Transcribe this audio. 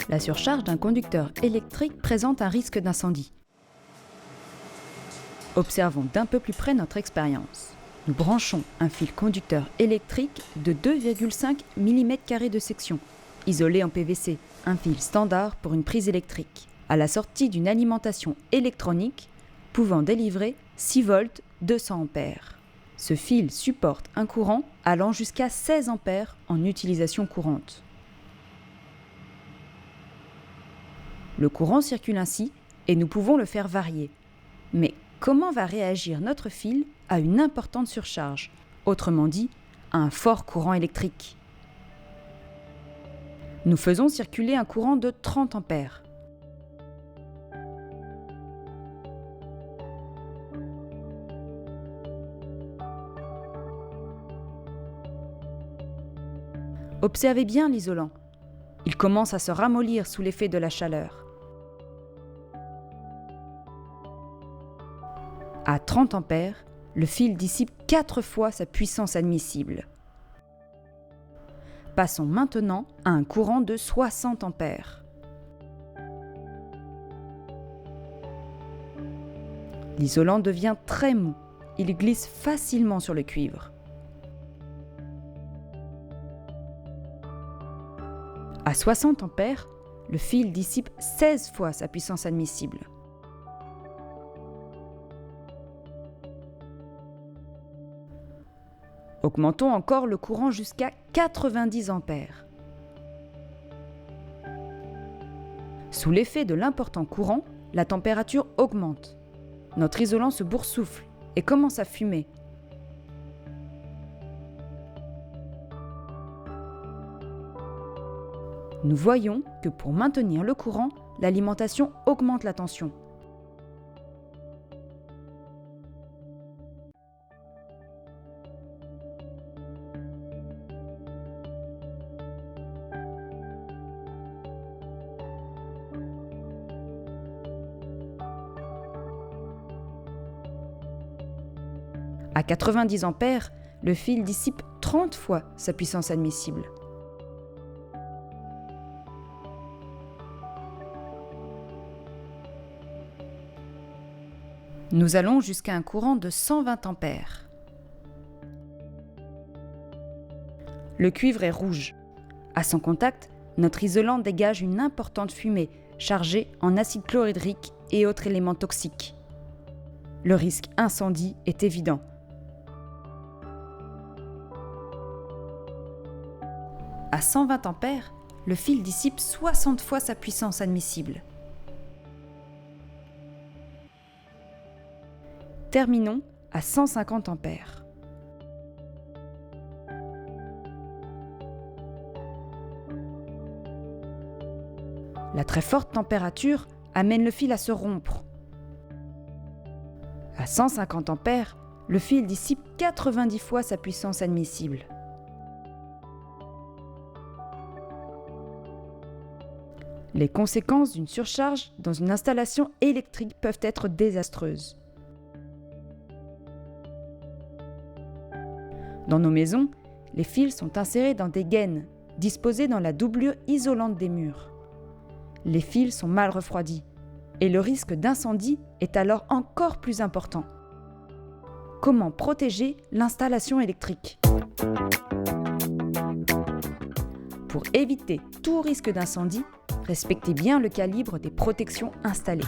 La surcharge d'un conducteur électrique présente un risque d'incendie. Observons d'un peu plus près notre expérience. Nous branchons un fil conducteur électrique de 2,5 mm² de section, isolé en PVC, un fil standard pour une prise électrique, à la sortie d'une alimentation électronique pouvant délivrer 6 volts 200 A. Ce fil supporte un courant allant jusqu'à 16 A en utilisation courante. Le courant circule ainsi et nous pouvons le faire varier. Mais comment va réagir notre fil à une importante surcharge, autrement dit, à un fort courant électrique? Nous faisons circuler un courant de 30 A. Observez bien l'isolant. Il commence à se ramollir sous l'effet de la chaleur. À 30 A, le fil dissipe 4 fois sa puissance admissible. Passons maintenant à un courant de 60 A. L'isolant devient très mou. Il glisse facilement sur le cuivre. À 60 A, le fil dissipe 16 fois sa puissance admissible. Augmentons encore le courant jusqu'à 90 A. Sous l'effet de l'important courant, la température augmente. Notre isolant se boursoufle et commence à fumer. Nous voyons que pour maintenir le courant, l'alimentation augmente la tension. À 90 A, le fil dissipe 30 fois sa puissance admissible. Nous allons jusqu'à un courant de 120 A. Le cuivre est rouge. À son contact, notre isolant dégage une importante fumée chargée en acide chlorhydrique et autres éléments toxiques. Le risque incendie est évident. À 120 A, le fil dissipe 60 fois sa puissance admissible. Terminons à 150 A. La très forte température amène le fil à se rompre. À 150 A, le fil dissipe 90 fois sa puissance admissible. Les conséquences d'une surcharge dans une installation électrique peuvent être désastreuses. Dans nos maisons, les fils sont insérés dans des gaines, disposées dans la doublure isolante des murs. Les fils sont mal refroidis et le risque d'incendie est alors encore plus important. Comment protéger l'installation électrique ? Pour éviter tout risque d'incendie, respectez bien le calibre des protections installées.